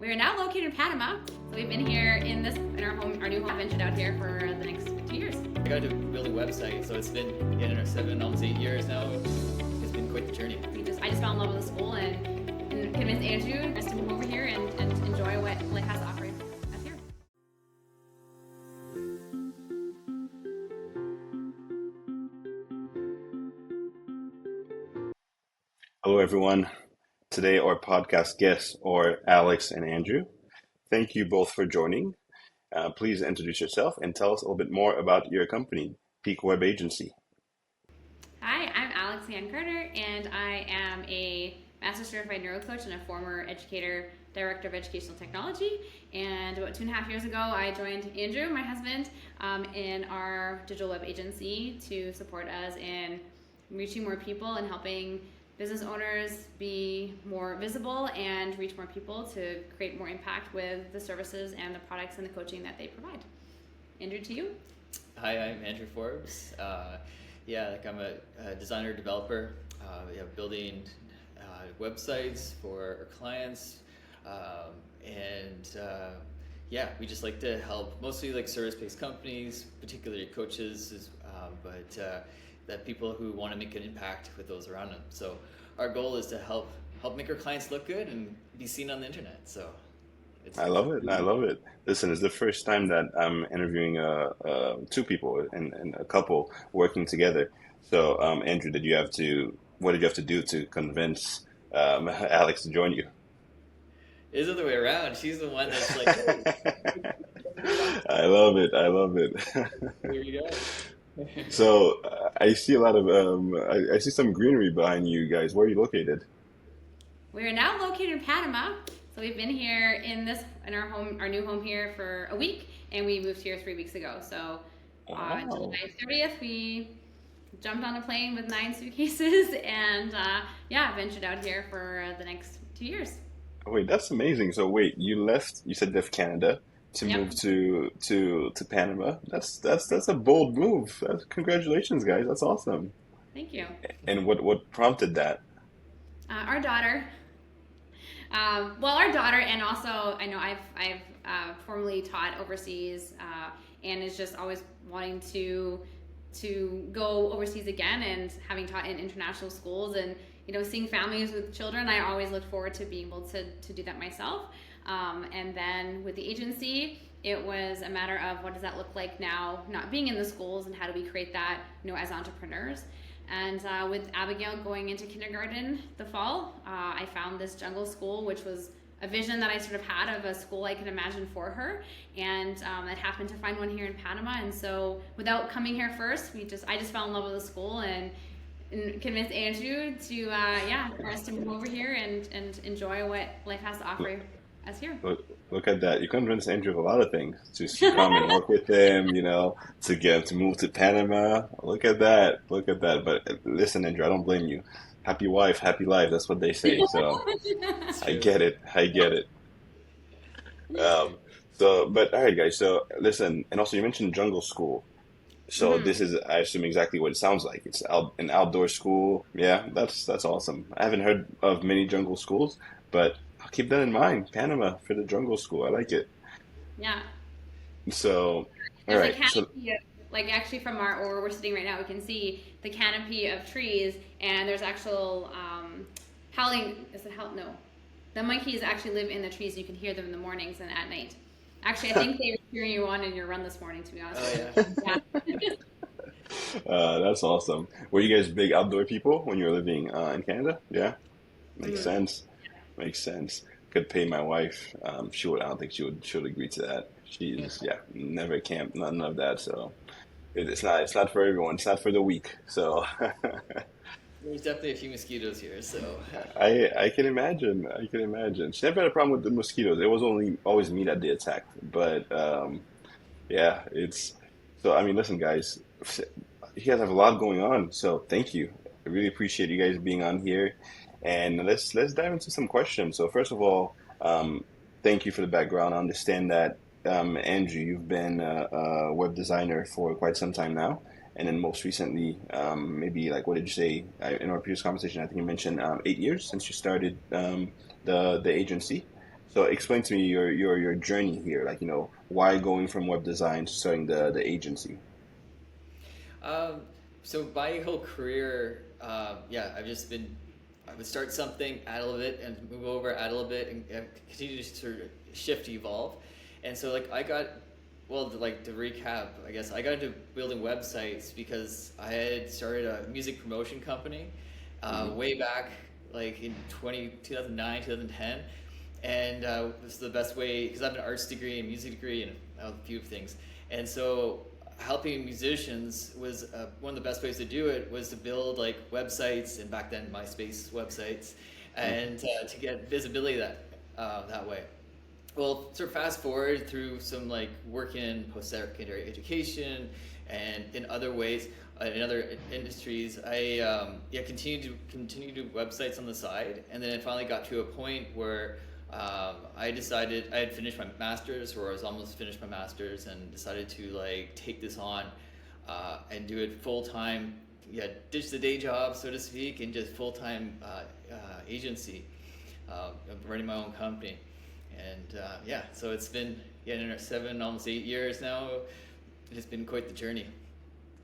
We are now located in Panama, so we've been here in our new home, ventured out here for the next 2 years. I got to build a website, so it's been in our 7, almost 8 years now. It's been quite the journey. I just fell in love with the school and convinced Andrew just to move over here and enjoy what life has to offer us here. Hello, everyone. Today, our podcast guests are Alex and Andrew. Thank you both for joining. Please introduce yourself and tell us a little bit more about your company, Peak Web Agency. Hi, I'm Alex Carter, and I am a Master Certified Neuro Coach and a former educator, Director of Educational Technology. And about 2.5 years ago, I joined Andrew, my husband, in our digital web agency to support us in reaching more people and helping business owners be more visible and reach more people to create more impact with the services and the products and the coaching that they provide. Andrew, to you. Hi, I'm Andrew Forbes. I'm a designer developer. Building websites for our clients, we just like to help mostly like service-based companies, particularly coaches, but that people who want to make an impact with those around them. So our goal is to help make our clients look good and be seen on the internet. So I love it. I love it. Listen, it's the first time that I'm interviewing two people and a couple working together. So, Andrew, what did you have to do to convince Alex to join you? It's the other way around. She's the one that's like, hey. I love it. I love it. There you go. So I see a lot of I see some greenery behind you guys. Where are you located? We are now located in Panama, so we've been here in our new home here for a week, and we moved here 3 weeks ago. So Wow. July 30th, we jumped on a plane with 9 suitcases and ventured out here for the next 2 years. Wait, that's amazing. So wait, you said you left Canada to Yep. move to Panama. That's a bold move. Congratulations, guys. That's awesome. Thank you. And what prompted that? Our daughter. Our daughter, and also I know I've formerly taught overseas, and is just always wanting to go overseas again, and having taught in international schools, and seeing families with children, I always look forward to being able to do that myself. And then with the agency, it was a matter of what does that look like now, not being in the schools, and how do we create that, as entrepreneurs. And with Abigail going into kindergarten the fall, I found this jungle school, which was a vision that I sort of had of a school I could imagine for her. And I happened to find one here in Panama. And so without coming here first, I just fell in love with the school and convinced Andrew for us to move over here and enjoy what life has to offer us here. Look at that. You convinced Andrew of a lot of things. To come and work with him, to move to Panama. Look at that. Look at that. But listen, Andrew, I don't blame you. Happy wife, happy life. That's what they say. So I get it. I get it. But all right, guys. So listen, and also you mentioned jungle school. So this is, I assume, exactly what it sounds like. It's an outdoor school. Yeah, that's awesome. I haven't heard of many jungle schools, but I'll keep that in mind. Panama for the jungle school. I like it. Yeah. So, all There's right. a canopy actually from where we're sitting right now, we can see the canopy of trees, and there's actual howling. Is it howl? No, the monkeys actually live in the trees. You can hear them in the mornings and at night. Actually, I think they were cheering you on in your run this morning, to be honest. Oh yeah. That's awesome. Were you guys big outdoor people when you were living in Canada? Yeah, makes sense. Makes sense. Could pay my wife. I don't think she would agree to that. She's never camped, none of that. So it's not for everyone. It's not for the weak. So There's definitely a few mosquitoes here, so I can imagine. I can imagine. She never had a problem with the mosquitoes. It was always me that they attacked. But it's so. I mean, listen, guys. You guys have a lot going on. So thank you. I really appreciate you guys being on here. And let's dive into some questions. So first of all, thank you for the background. I understand that Andrew, you've been a web designer for quite some time now, and then most recently, maybe like what did you say in our previous conversation? I think you mentioned 8 years since you started the agency. So explain to me your journey here. Like, why going from web design to starting the agency? Um, so my whole career, yeah, I would start something, add a little bit, and move over, add a little bit, and continue to sort of shift, evolve. And so, like, like to recap, I guess I got into building websites because I had started a music promotion company Hmm. way back, like in 2009, 2010. And it was the best way because I have an arts degree and music degree and a few things. And so helping musicians was one of the best ways to do it was to build like websites and back then MySpace websites Hmm. and to get visibility that way. Well, sort of fast forward through some like working in post-secondary education and in other ways, in other industries, I yeah continued to do websites on the side, and then it finally got to a point where I decided I had finished my master's, or I was almost finished my master's, and decided to like take this on and do it full time. Yeah, ditch the day job, so to speak, and just full time agency, running my own company. And yeah, so it's been in our 7, almost 8 years now. It has been quite the journey.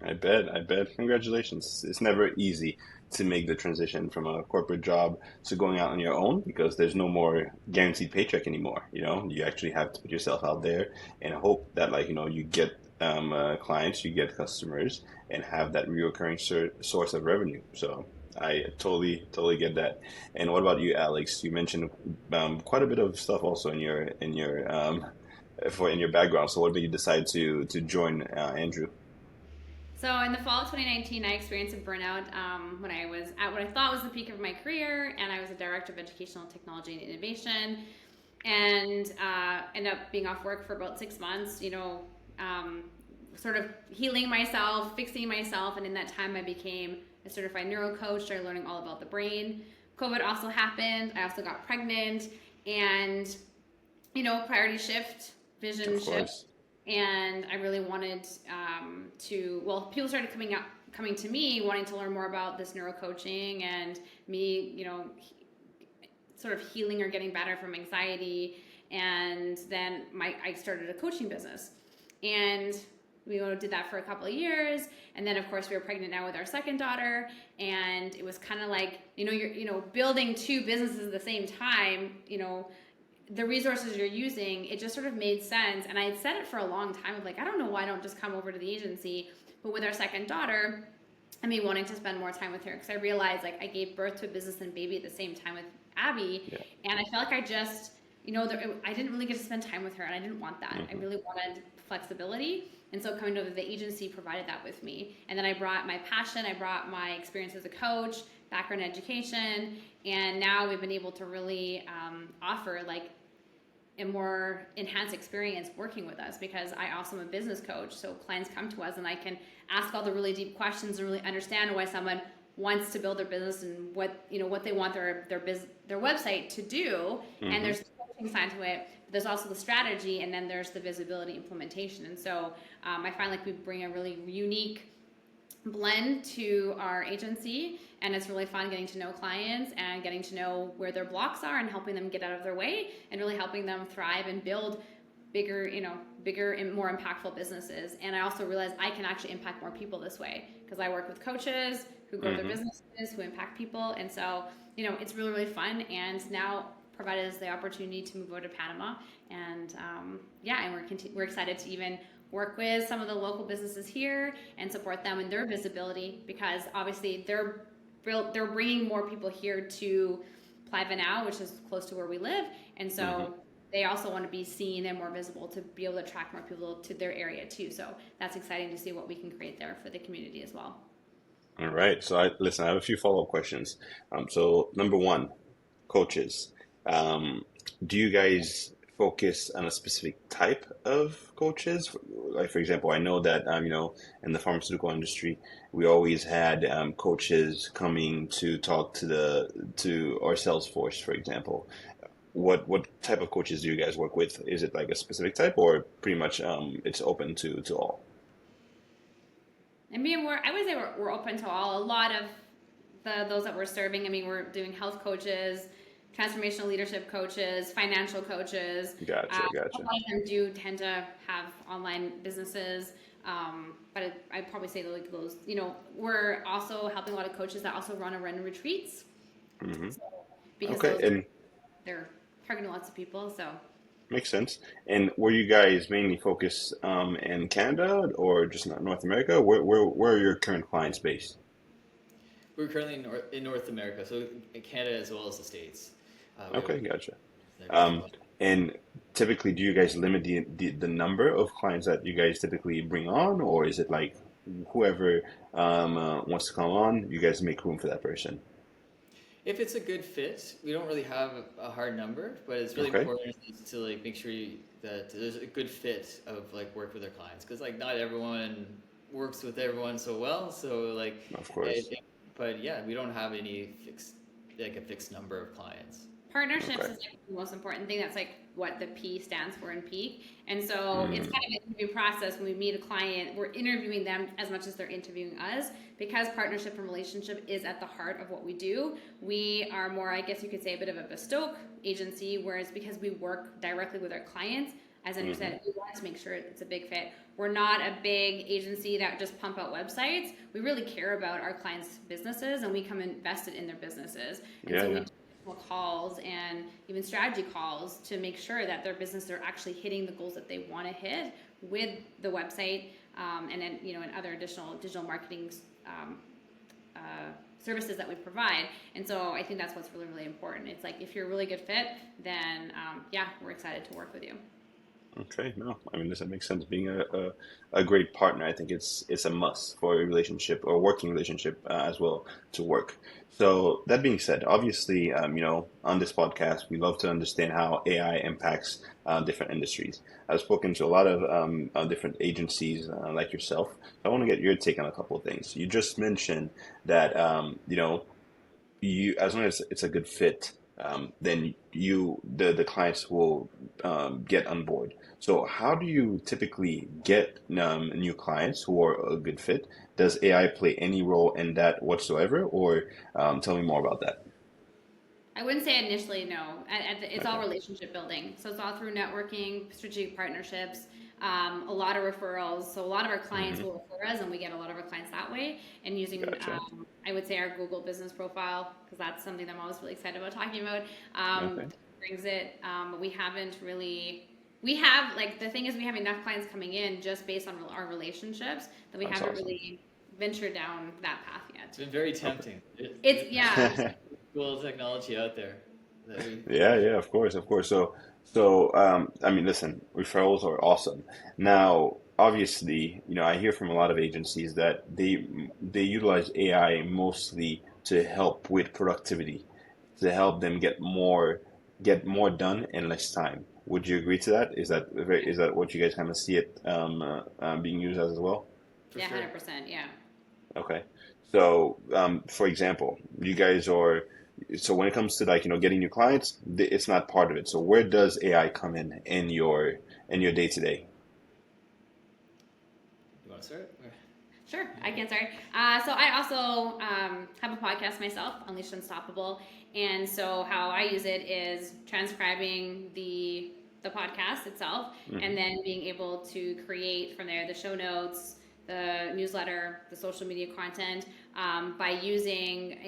I bet. I bet. Congratulations. It's never easy to make the transition from a corporate job to going out on your own because there's no more guaranteed paycheck anymore. You actually have to put yourself out there and hope that, like, you get clients, you get customers, and have that reoccurring source of revenue. So I totally, totally get that. And what about you, Alex? You mentioned quite a bit of stuff also in your background. So what made you decide to join Andrew? So in the fall of 2019, I experienced a burnout when I was at what I thought was the peak of my career, and I was a director of educational technology and innovation, and ended up being off work for about 6 months. Sort of healing myself, fixing myself, and in that time, I became a certified neuro coach. Started learning all about the brain. COVID also happened. I also got pregnant, and priority shift, vision Of shift, course. and I really wanted people started coming to me wanting to learn more about this neuro coaching and me, sort of healing or getting better from anxiety. And then I started a coaching business, and we did that for a couple of years. And then of course we were pregnant now with our second daughter, and it was kind of like, you're building two businesses at the same time. The resources you're using, it just sort of made sense. And I had said it for a long time of like, I don't know why I don't just come over to the agency. But with our second daughter, I mean, wanting to spend more time with her, because I realized like I gave birth to a business and baby at the same time with Abby, Yeah. and I felt like I just, I didn't really get to spend time with her, and I didn't want that. I Hmm. really wanted flexibility, and so coming to the agency provided that with me. And then I brought my passion, I brought my experience as a coach, background in education, and now we've been able to really offer like a more enhanced experience working with us, because I also am a business coach. So clients come to us and I can ask all the really deep questions and really understand why someone wants to build their business and what they want their website to do. And Hmm. there's the coaching side to it, but there's also the strategy, and then there's the visibility implementation. And so I find like we bring a really unique blend to our agency, and it's really fun getting to know clients and getting to know where their blocks are and helping them get out of their way, and really helping them thrive and build bigger and more impactful businesses. And I also realize I can actually impact more people this way, because I work with coaches who grow their Hmm. businesses, who impact people. And so it's really, really fun. And now provided us the opportunity to move over to Panama, and yeah, and we're excited to even work with some of the local businesses here and support them in their visibility, because obviously they're bringing more people here to Pliva now, which is close to where we live, and Hmm. so they also want to be seen and more visible to be able to attract more people to their area too. So that's exciting to see what we can create there for the community as well. All right. So listen, I have a few follow-up questions. So number one, coaches. Um, do you guys focus on a specific type of coaches? Like, for example, I know that, in the pharmaceutical industry, we always had coaches coming to talk to our sales force, for example. What type of coaches do you guys work with? Is it like a specific type, or pretty much it's open to all? I mean, I would say we're open to all. A lot of those that we're serving. I mean, we're doing health coaches, transformational leadership coaches, financial coaches. Gotcha, A gotcha. lot of them do tend to have online businesses. But I'd probably say that, like, those, we're also helping a lot of coaches that also run retreats. Hmm. So, because Okay, those and they're targeting lots of people. So makes sense. And were you guys mainly focused in Canada or just North America? Where are your current clients based? We're currently in North America, so in Canada as well as the States. We have Okay, gotcha. everything Um, going. and typically, do you guys limit the number of clients that you guys typically bring on, or is it like whoever wants to come on, you guys make room for that person? If it's a good fit, we don't really have a hard number, but it's really Okay, important to like make sure that there's a good fit of like work with our clients, because like not everyone works with everyone so well. So like, of course. but yeah, we don't have any fixed like a fixed number of clients. partnerships Okay. is like the most important thing. That's like what the P stands for in peak. And so it's Mm, kind of an interview process. When we meet a client, we're interviewing them as much as they're interviewing us, because partnership and relationship is at the heart of what we do. We are more, I guess you could say, a bit of a bespoke agency, whereas because we work directly with our clients, as Andrew hmm. said, we want to make sure it's a big fit. We're not a big agency that just pump out websites. We really care about our clients' businesses, and we come invested in their businesses. And Yeah, so we yeah. do calls and even strategy calls to make sure that their business are actually hitting the goals that they want to hit with the website, and then, and other additional digital marketing um, uh, services that we provide. And so I think that's what's really, really important. It's like, if you're a really good fit, then yeah, we're excited to work with you. Okay, no, I mean, that makes sense. Being a great partner, I think it's a must for a relationship or working relationship as well to work. So that being said, obviously, on this podcast, we love to understand how AI impacts different industries. I've spoken to a lot of different agencies like yourself. I want to get your take on a couple of things. You just mentioned that you as long as it's a good fit, then the clients will get on board. So how do you typically get new clients who are a good fit? Does AI play any role in that whatsoever, or tell me more about that? I wouldn't say initially no. It's all Okay, relationship building. So it's all through networking, strategic partnerships, a lot of referrals. So a lot of our clients hmm, will refer us, and we get a lot of our clients that way. And using, gotcha. I would say, our Google business profile, because that's something that I'm always really excited about talking about. Okay, Brings it, but we haven't really. We have, like, the thing is, we have enough clients coming in just based on our relationships that we that's haven't awesome. really ventured down that path It's yet. been very Okay. tempting. It's, yeah. There's cool technology out there that we Yeah, yeah, of course, of course. I mean, listen, referrals are awesome. Now, obviously, I hear from a lot of agencies that they utilize AI mostly to help with productivity, to help them get more done in less time. Would you agree to that? Is that what you guys kind of see it being used as well? for Yeah, sure. 100%. Yeah. Okay. So, for example, you guys are, so when it comes to like, getting new clients, it's not part of it. So where does AI come in your day to day? You want to start? Sure, I can start. So I also have a podcast myself, Unleashed Unstoppable, and so how I use it is transcribing the podcast itself, and Hmm. then being able to create from there the show notes, the newsletter, the social media content, by using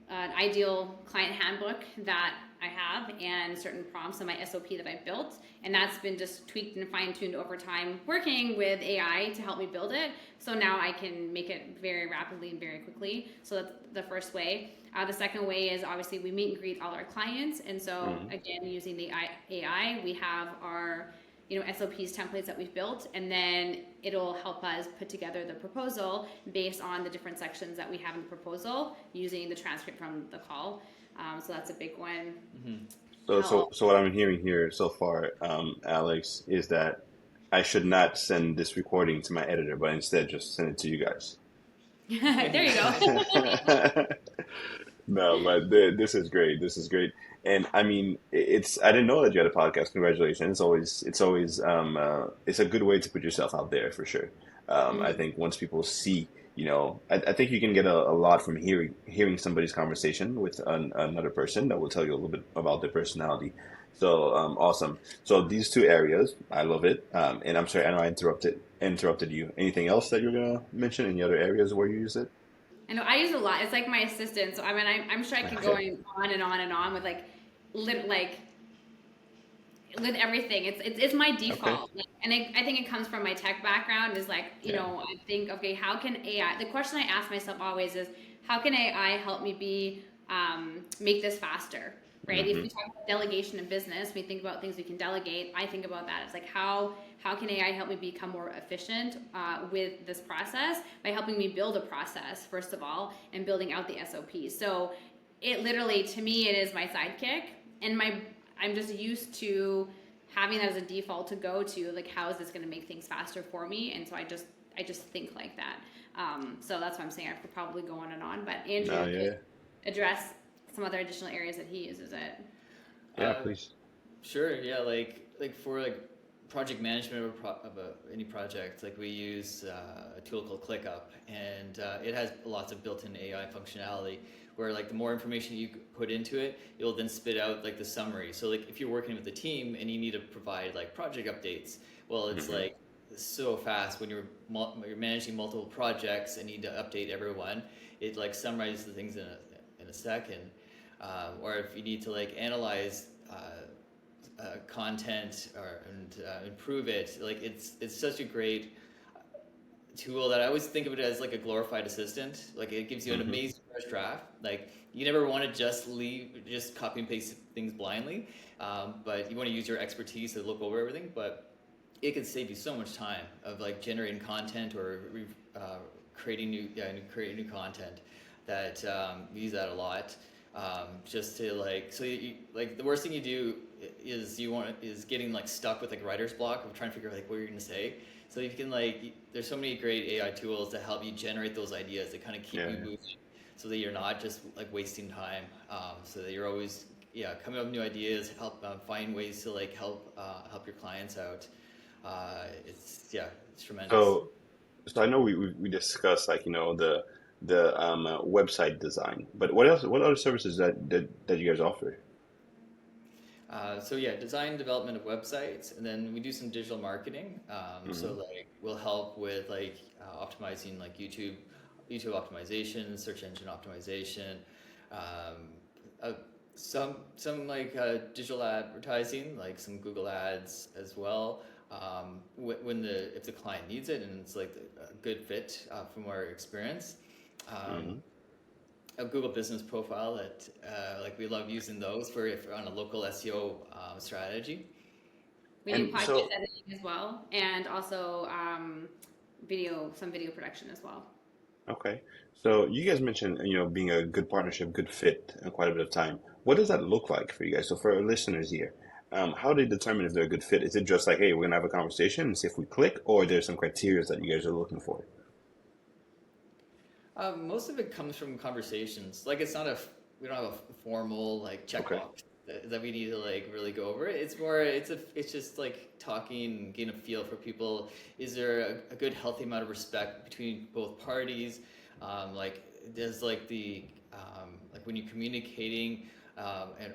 an ideal client handbook that I have and certain prompts in my SOP that I built. And that's been just tweaked and fine tuned over time, working with AI to help me build it. So now I can make it very rapidly and very quickly. So that's the first way. The second way is, obviously, we meet and greet all our clients. And so, Hmm. again, using the AI, we have our SOPs templates that we've built, and then it'll help us put together the proposal based on the different sections that we have in the proposal using the transcript from the call. So that's a big one. Mm-hmm. So, How so, so what I'm hearing here so far, Alex, is that I should not send this recording to my editor, but instead just send it to you guys. there you go. No, but this is great. This is great. And I mean, I didn't know that you had a podcast. Congratulations. It's always, it's a good way to put yourself out there for sure. I Mhm. think once people see I think you can get a lot from hearing somebody's conversation with another person that will tell you a little bit about their personality. So awesome. So these two areas, I love it. And I'm sorry, I know I interrupted you. Anything else that you're gonna mention? Any other areas where you use it? I know I use it a lot. It's like my assistant. So I mean, I'm sure I could go Okay. on and on and on with like with everything. It's my Okay. default, like, and I think it comes from my tech background. Is like Yeah. I think, okay, how can AI? The question I ask myself always is, how can AI help me be make this faster? Right? If Mm-hmm. we talk about delegation in business, we think about things we can delegate. I think about that. It's like how can AI help me become more efficient with this process by helping me build a process first of all and building out the SOPs. So it literally, to me, it is my sidekick, and I'm just used to having that as a default to go to, like, how is this going to make things faster for me? And so I just think like that. So that's why I'm saying I could probably go on and on, but No, Andrew yeah, could yeah, address some other additional areas that he uses it. yeah. Uh, Please. Sure, yeah, like for like project management of any project, like we use a tool called ClickUp, and it has lots of built-in AI functionality. Where like the more information you put into it, it'll then spit out like the summary. So like if you're working with a team and you need to provide like project updates, well, it's Mm-hmm. like so fast when you're managing multiple projects and need to update everyone. It like summarizes the things in a second. Or if you need to like analyze content and improve it. Like it's such a great tool that I always think of it as like a glorified assistant. Like it gives you an Mm-hmm. amazing first draft. Like you never want to just copy and paste things blindly, but you want to use your expertise to look over everything. But it can save you so much time of like generating content or creating new content that we use that a lot. Just to like like the worst thing you do is getting like stuck with like writer's block of trying to figure out like what you're gonna say. So you can like there's so many great AI tools to help you generate those ideas that kind of keep Yeah, you yeah. moving, so that you're not just like wasting time. So that you're always coming up with new ideas, help find ways to like help your clients out. It's tremendous. So, so I know we discussed like the website design, but what else? What other services that you guys offer? So yeah, design development of websites, and then we do some digital marketing. So Mm-hmm. like we'll help with like optimizing like YouTube optimization, search engine optimization, um, uh, some like digital advertising, like some Google ads as well. When the if the client needs it and it's like a good fit from our experience. Um, Mm-hmm. a Google business profile that like we love using those for if on a local SEO strategy. We do And podcast so, editing as well, and also some video production as well. okay. So you guys mentioned, being a good partnership, good fit, quite a bit of time. What does that look like for you guys? So for our listeners here, how do they determine if they're a good fit? Is it just like, hey, we're gonna have a conversation and see if we click, or there's some criteria that you guys are looking for? Most of it comes from conversations. Like it's not we don't have a formal like Okay. checkbox that we need to like really go over. It's more it's just like talking, getting a feel for people. Is there a good healthy amount of respect between both parties? Like does like the like when you're communicating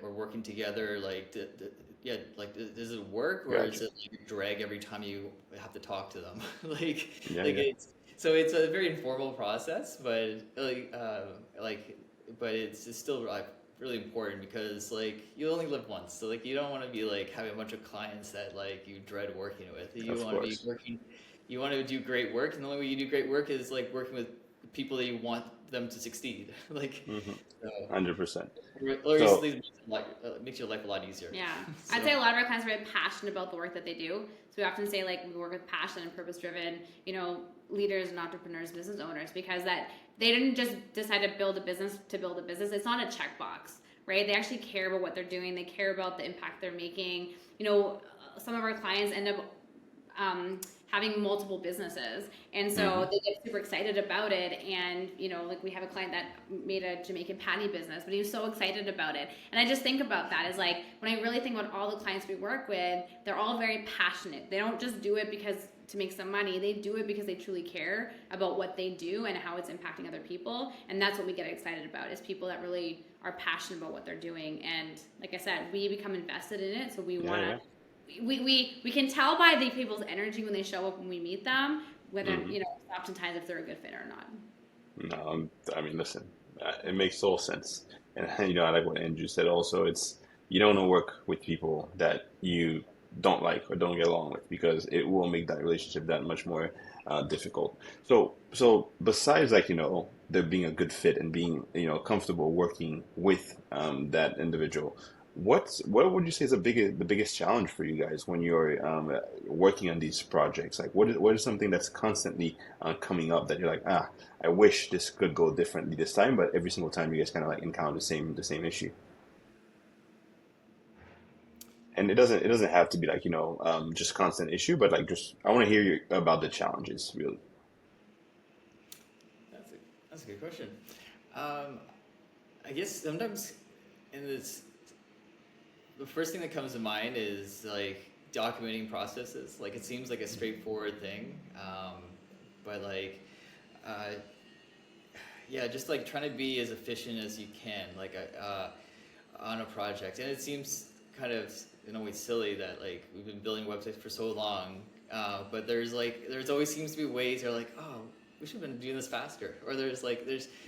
or working together, like does it work or is Gotcha. it like a drag every time you have to talk to them? like Yeah, like yeah. it's a very informal process, but like, but it's still like really important because like you only live once, so like you don't want to be like having a bunch of clients that like you dread working with. You Of want to be course. working, you want to do great work, and the only way you do great work is like working with people that you want them to succeed. like, Mm-hmm. so, 100%. or just So, makes makes your life a lot easier. Yeah, I'd so. say a lot of our clients are very passionate about the work that they do. So we often say like we work with passion and purpose-driven, leaders and entrepreneurs, business owners, because that they didn't just decide to build a business to build a business. It's not a checkbox, right? They actually care about what they're doing. They care about the impact they're making. Some of our clients end up having multiple businesses, and mm-hmm. so they get super excited about it. And like we have a client that made a Jamaican patty business, but he was so excited about it. And I just think about that as like when I really think about all the clients we work with, they're all very passionate. They don't just do it because to make some money. They do it because they truly care about what they do and how it's impacting other people. And that's what we get excited about, is people that really are passionate about what they're doing. And like I said, we become invested in it. So we want to, we can tell by the people's energy when they show up, when we meet them, whether, you know, oftentimes if they're a good fit or not. No, I mean, listen, it makes total sense. And, you know, I like what Andrew said also. It's, you don't want to work with people that you don't like or don't get along with, because it will make that relationship that much more difficult. So besides, like, you know, there being a good fit and being, you know, comfortable working with that individual, what would you say is the biggest challenge for you guys when you're working on these projects? Like, what is something that's constantly coming up that you're like, I wish this could go differently this time, but every single time you guys kind of like encounter the same issue? And it doesn't have to be like, you know, just constant issue, but like, just I want to hear you about the challenges, really. That's a good question. I guess sometimes in this, the first thing that comes to mind is like documenting processes. Like it seems like a straightforward thing, but like, uh, yeah, just like trying to be as efficient as you can, like on a project. And it seems kind of in a way silly that like we've been building websites for so long, but there's always seems to be ways you're like, oh, we should have been doing this faster, or Yeah, there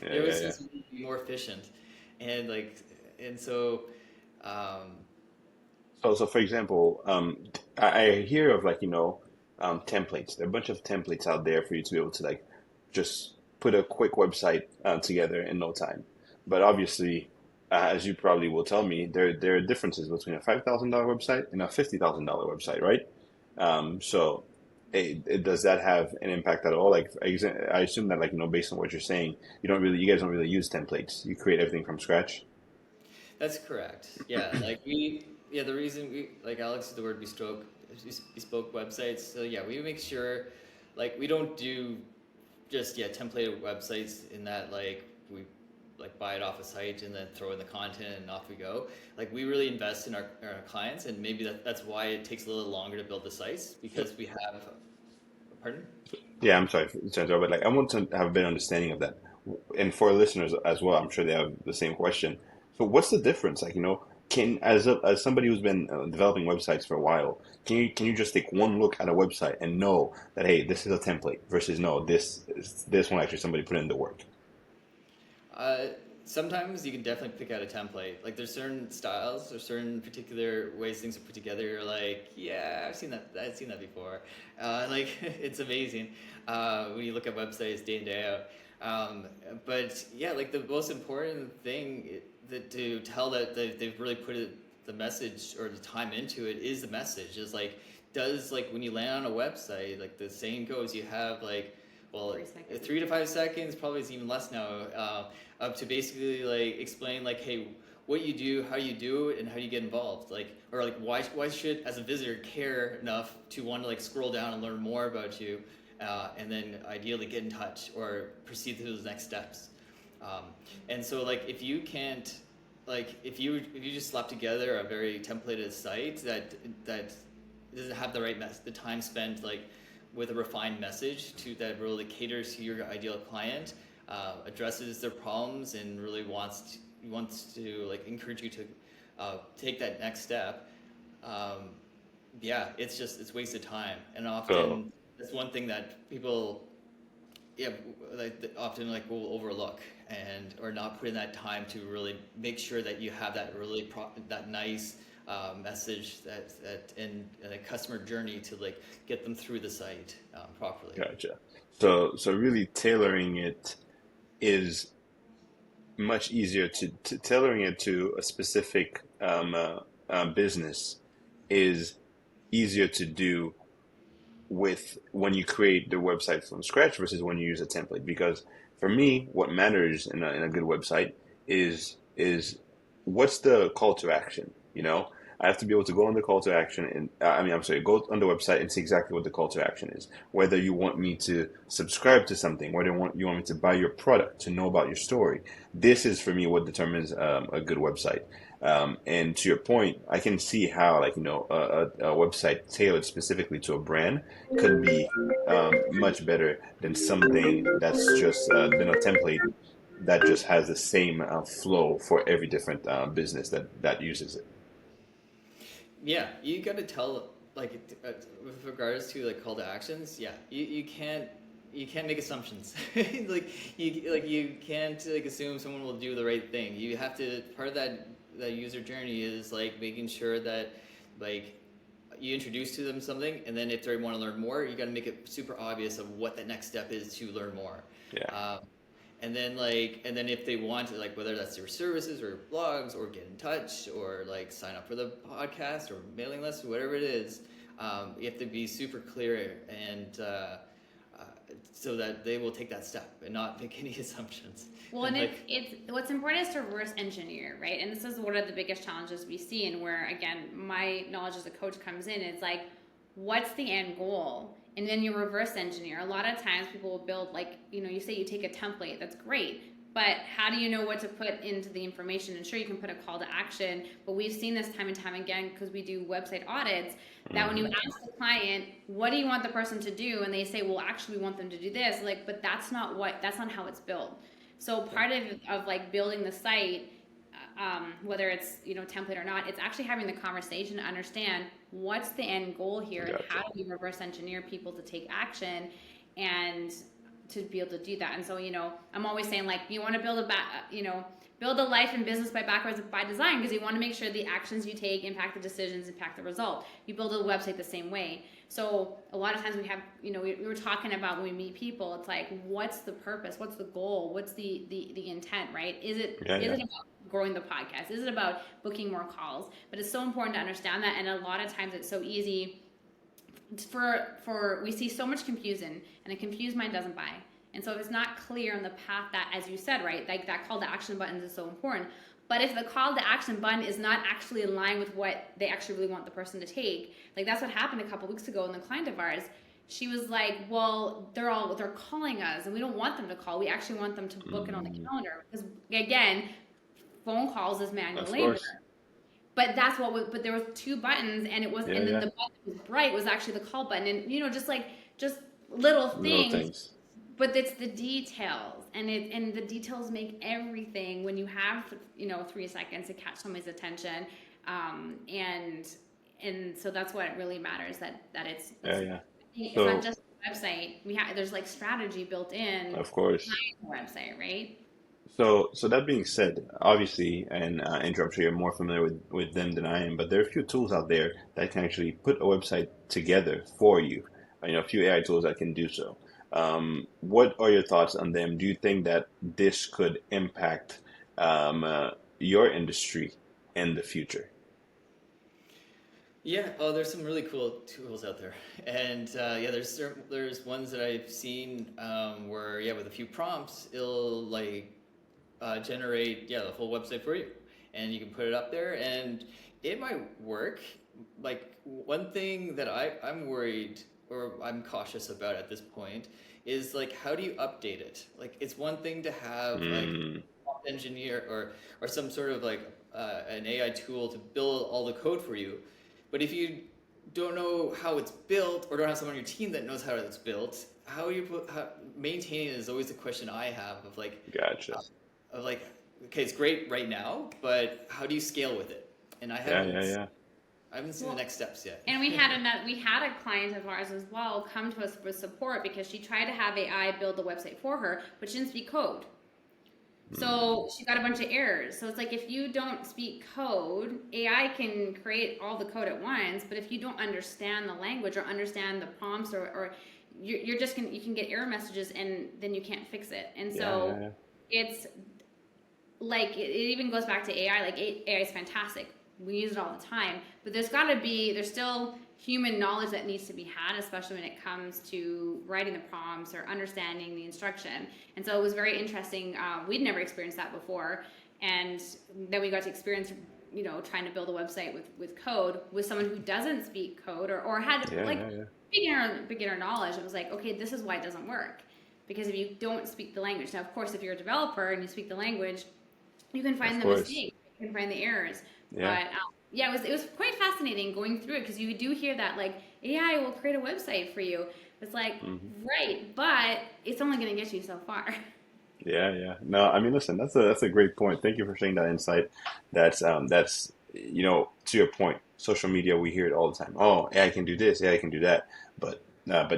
yeah, always yeah. seems to be more efficient, and like and so. Um, So for example, I hear of, like, you know, templates. There are a bunch of templates out there for you to be able to like just put a quick website together in no time. But obviously, as you probably will tell me, there are differences between a $5,000 website and a $50,000 website, right? So does that have an impact at all? Like, I assume that, like, you know, based on what you're saying, you guys don't really use templates. You create everything from scratch. That's correct. Yeah, the reason we, like Alex used the word bespoke websites. So yeah, we make sure, like, we don't do just, yeah, templated websites in that, like, we, like, buy it off a site and then throw in the content and off we go. Like, we really invest in our clients, and maybe that's why it takes a little longer to build the sites, because we have, pardon? Yeah, I'm sorry to interrupt, but like, I want to have a better understanding of that, and for listeners as well, I'm sure they have the same question. So, what's the difference? Like, you know, as somebody who's been developing websites for a while, can you just take one look at a website and know that, hey, this is a template versus no, this one actually somebody put in the work. Uh, Sometimes you can definitely pick out a template. Like there's certain styles or certain particular ways things are put together. You're like, yeah, I've seen that. I've seen that before. Like it's amazing when you look at websites day in day out. But yeah, like the most important thing that to tell that they've really put the message or the time into it is the message. Is like, does, like, when you land on a website, like the saying goes, you have like, well, 3 seconds. 3 to 5 seconds, probably is even less now, up to basically like explain like, hey, what you do, how you do it, and how you get involved. Like, or like, why should, as a visitor, care enough to want to like scroll down and learn more about you, and then ideally get in touch or proceed to those next steps. And so like, if you can't, like, if you just slap together a very templated site that doesn't have the right the time spent like with a refined message to that really caters to your ideal client, addresses their problems, and really wants to like encourage you to take that next step. Yeah, it's wasted time, and So, often that's one thing that people, yeah, like often like will overlook, and or not put in that time to really make sure that you have that really that nice message that and a customer journey to like get them through the site properly. gotcha. So really tailoring it is much easier to tailoring it to a specific business is easier to do with when you create the website from scratch versus when you use a template. Because for me, what matters in a good website is what's the call to action. You know, I have to be able to go on the call to action, and I mean, I'm sorry, go on the website and see exactly what the call to action is. Whether you want me to subscribe to something, whether you want me to buy your product, to know about your story. This is for me what determines a good website. And to your point, I can see how, like, a website tailored specifically to a brand could be much better than something that's just been a template that just has the same flow for every different business that uses it. Yeah, you got to tell like with regards to like call to actions. Yeah, you can't make assumptions. You can't like assume someone will do the right thing. You have to part of that user journey is like making sure that like you introduce to them something, and then if they want to learn more, you got to make it super obvious of what the next step is to learn more. Yeah. And then if they want to, like, whether that's their services or blogs or get in touch or like sign up for the podcast or mailing list or whatever it is, you have to be super clear and so that they will take that step and not make any assumptions. Well, and it's what's important is to reverse engineer, right? And this is one of the biggest challenges we see, and where again my knowledge as a coach comes in. It's like, what's the end goal? And then you reverse engineer. A lot of times people will build, like, you say you take a template, that's great, but how do you know what to put into the information? And sure, you can put a call to action, but we've seen this time and time again because we do website audits, that when you ask the client, what do you want the person to do? And they say, well, actually we want them to do this. Like, but that's not how it's built. So part of like building the site, whether it's template or not, it's actually having the conversation to understand what's the end goal here, and how do we reverse engineer people to take action and to be able to do that. And so I'm always saying, like, you want to build a life and business by backwards by design, because you want to make sure the actions you take impact the decisions, impact the result. You build a website the same way. So a lot of times we have, we were talking about when we meet people, it's like, what's the purpose? What's the goal? What's the intent, right? Is it about growing the podcast? Is it about booking more calls? But it's so important to understand that. And a lot of times it's so easy for we see so much confusion, and a confused mind doesn't buy. And so if it's not clear on the path that, as you said, right, like that call to action button is so important. But if the call to action button is not actually in line with what they actually really want the person to take, like that's what happened a couple weeks ago in the client of ours. She was like, well, they're calling us and we don't want them to call. We actually want them to book it on the calendar. Because again, phone calls is manual labor. But that's but there were two buttons, and it was, and then the button that was bright was actually the call button. And just little things. But it's the details, and the details make everything when you have 3 seconds to catch somebody's attention, and so that's what really matters, that it's not just a website. There's like strategy built in, of course, the website, right? So that being said, obviously, and Andrew, I'm sure you're more familiar with them than I am, but there are a few tools out there that can actually put a website together for you. A few AI tools that can do so. What are your thoughts on them? Do you think that this could impact your industry in the future? Yeah, there's some really cool tools out there, and there's ones that I've seen where with a few prompts it'll like generate the full website for you, and you can put it up there, and it might work. Like, one thing that I'm worried or I'm cautious about at this point is like, how do you update it? Like, it's one thing to have like engineer or some sort of like an AI tool to build all the code for you, but if you don't know how it's built or don't have someone on your team that knows how it's built, maintaining it is always the question I have of like, gotcha. Of like, okay, it's great right now, but how do you scale with it? And I haven't seen the next steps yet. And we had a client of ours as well come to us for support because she tried to have AI build the website for her, but she didn't speak code. So she got a bunch of errors. So it's like, if you don't speak code, AI can create all the code at once, but if you don't understand the language or understand the prompts, or you can get error messages and then you can't fix it. And so it's like, it even goes back to AI. Like, AI is fantastic. We use it all the time, but there's still human knowledge that needs to be had, especially when it comes to writing the prompts or understanding the instruction. And so it was very interesting. We'd never experienced that before. And then we got to experience, trying to build a website with code with someone who doesn't speak code or had beginner knowledge. It was like, okay, this is why it doesn't work. Because if you don't speak the language, now of course, if you're a developer and you speak the language, you can find the mistake. can find the errors. Yeah. But yeah, it was quite fascinating going through it because you do hear that like AI will create a website for you. It's like Hmm. right, but it's only going to get you so far. Yeah, yeah. No, I mean, listen, that's a great point. Thank you for sharing that insight. That's to your point, social media, we hear it all the time. Oh, AI can do this, AI can do that, but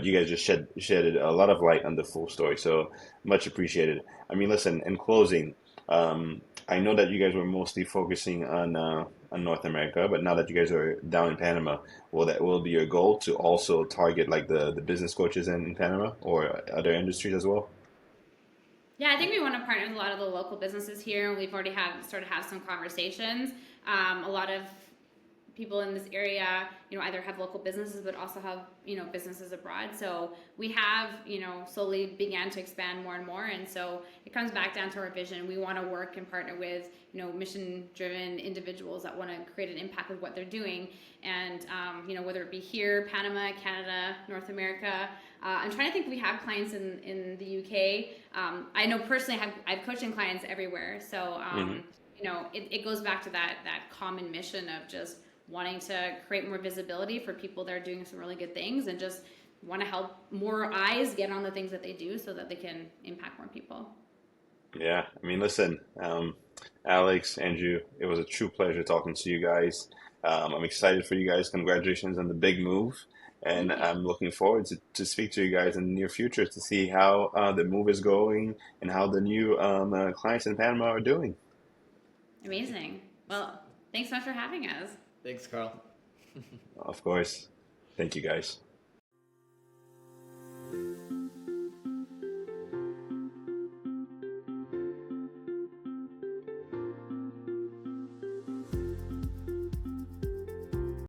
you guys just shedded a lot of light on the full story. So much appreciated. I mean, listen, in closing, I know that you guys were mostly focusing on North America, but now that you guys are down in Panama, will be your goal to also target like the business coaches in Panama or other industries as well? Yeah, I think we want to partner with a lot of the local businesses here, and we've already have started to have some conversations. A lot of people in this area, either have local businesses but also have, businesses abroad. So we have, slowly began to expand more and more. And so it comes back down to our vision. We want to work and partner with, mission driven individuals that want to create an impact with what they're doing. And, whether it be here, Panama, Canada, North America. I'm trying to think if we have clients in the UK. I know personally I've coaching clients everywhere. So, it goes back to that common mission of just wanting to create more visibility for people that are doing some really good things and just want to help more eyes get on the things that they do so that they can impact more people. Yeah, I mean, listen, Alex, Andrew, it was a true pleasure talking to you guys. I'm excited for you guys. Congratulations on the big move. And Thank you. I'm looking forward to speak to you guys in the near future to see how the move is going and how the new clients in Panama are doing. Amazing. Well, thanks so much for having us. Thanks, Carl. Of course. Thank you guys.